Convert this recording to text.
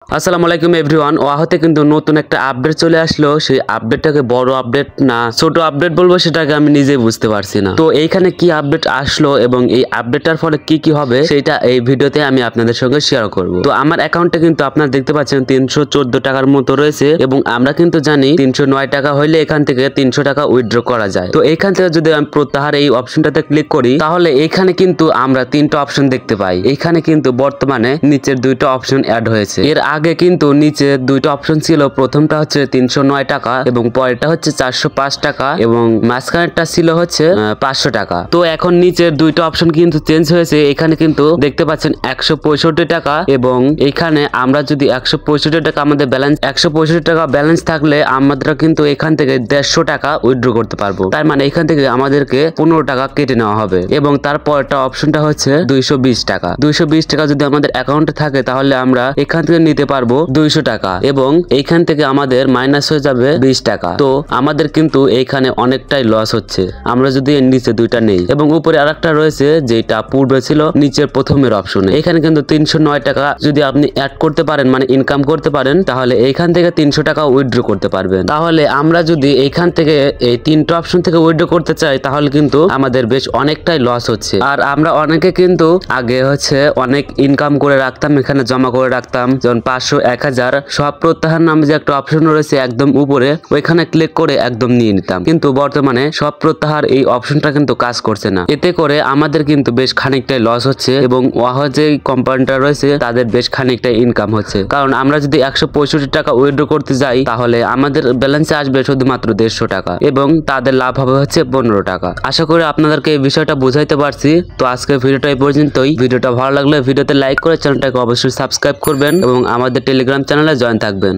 আসসালামু আলাইকুম এভরিওয়ান। ওয়াহতে কিন্তু নতুন একটা আপডেট চলে আসলো। সেই আপডেটটাকে বড় আপডেট না ছোট আপডেট বলবো সেটাকে আমি নিজেই বুঝতে পারছি না। তো এইখানে কি আপডেট আসলো এবং এই আপডেটটার ফলে কি কি হবে সেটা এই ভিডিওতে আমি আপনাদের সঙ্গে শেয়ার করব। তো আমার অ্যাকাউন্টে কিন্তু আপনারা দেখতে পাচ্ছেন 314 টাকার মতো রয়েছে এবং আমরা কিন্তু জানি 309 টাকা হইলে এখান থেকে 300 টাকা উইথড্র করা যায়। তো এইখান থেকে যদি আমি প্রত্যাহার এই অপশনটাতে ক্লিক করি তাহলে এখানে কিন্তু আমরা তিনটা অপশন দেখতে পাই। এখানে কিন্তু বর্তমানে নিচের দুইটা অপশন অ্যাড হয়েছে। এর আগে কিন্তু নিচে দুইটা অপশন ছিল। প্রথমটা হচ্ছে 309 টাকা এবং পরেরটা হচ্ছে 405 টাকা এবং মাঝখানেরটা ছিল হচ্ছে 500 টাকা। তো এখন নিচের দুইটা অপশন কিন্তু চেঞ্জ হয়েছে। এখানে কিন্তু দেখতে পাচ্ছেন 165 টাকা এবং এখানে আমরা যদি 165 টাকা আমাদের ব্যালেন্স 165 টাকা ব্যালেন্স থাকলে আমরা কিন্তু এখান থেকে 150 টাকা উইথড্র করতে পারবো। তার মানে এখান থেকে আমাদেরকে 15 টাকা কেটে নেওয়া হবে এবং তারপরটা অপশনটা হচ্ছে 220 টাকা। 220 টাকা যদি আমাদের অ্যাকাউন্টে থাকে তাহলে আমরা এখান থেকে নিতে পারবো 200 টাকা এবং এইখান থেকে আমাদের মাইনাস হয়ে যাবে 20 টাকা। তো আমাদের কিন্তু এইখানে অনেকটাই লস হচ্ছে আমরা যদি এর নিচে দুইটা নেই এবং উপরে আরেকটা রয়েছে যেটা পূর্বে ছিল নিচের প্রথমের অপশনে। এখানে কিন্তু 309 টাকা যদি আপনি অ্যাড করতে পারেন মানে ইনকাম করতে পারেন তাহলে এইখান থেকে 300 টাকা উইথড্র করতে পারবেন। তাহলে আমরা যদি এইখান থেকে এই তিনটা অপশন থেকে উইথড্র করতে চাই তাহলে কিন্তু আমাদের বেশ অনেকটাই লস হচ্ছে। আর আমরা অনেকে কিন্তু আগে হচ্ছে অনেক ইনকাম করে রাখতাম, এখানে জমা করে রাখতাম, যেমন 500 1000 সব প্রত্যাহার নামে যে একটা অপশন রয়েছে একদম উপরে ওইখানে ক্লিক করে একদম নিয়ে নিতাম। কিন্তু বর্তমানে সব প্রত্যাহার এই অপশনটা কিন্তু কাজ করছে না। এতে করে আমাদের কিন্তু বেশ খানিকটাই লস হচ্ছে এবং ওয়াহ যে কোম্পানিটা রয়েছে তাদের বেশ খানিকটাই ইনকাম হচ্ছে। কারণ আমরা যদি 165 টাকা উইথড্র করতে যাই তাহলে আমাদের ব্যালেন্সে আসবে শুধুমাত্র 150 টাকা এবং তাদের লাভ হবে হচ্ছে 15 টাকা। আশা করি আপনাদেরকে এই বিষয়টা বুঝাইতে পারছি। তো আজকের ভিডিওটা এই পর্যন্তই। ভিডিওটা ভালো লাগলে ভিডিওতে লাইক করে চ্যানেলটাকে অবশ্যই সাবস্ক্রাইব করবেন এবং আমাদের টেলিগ্রাম চ্যানেলে জয়েন থাকবেন।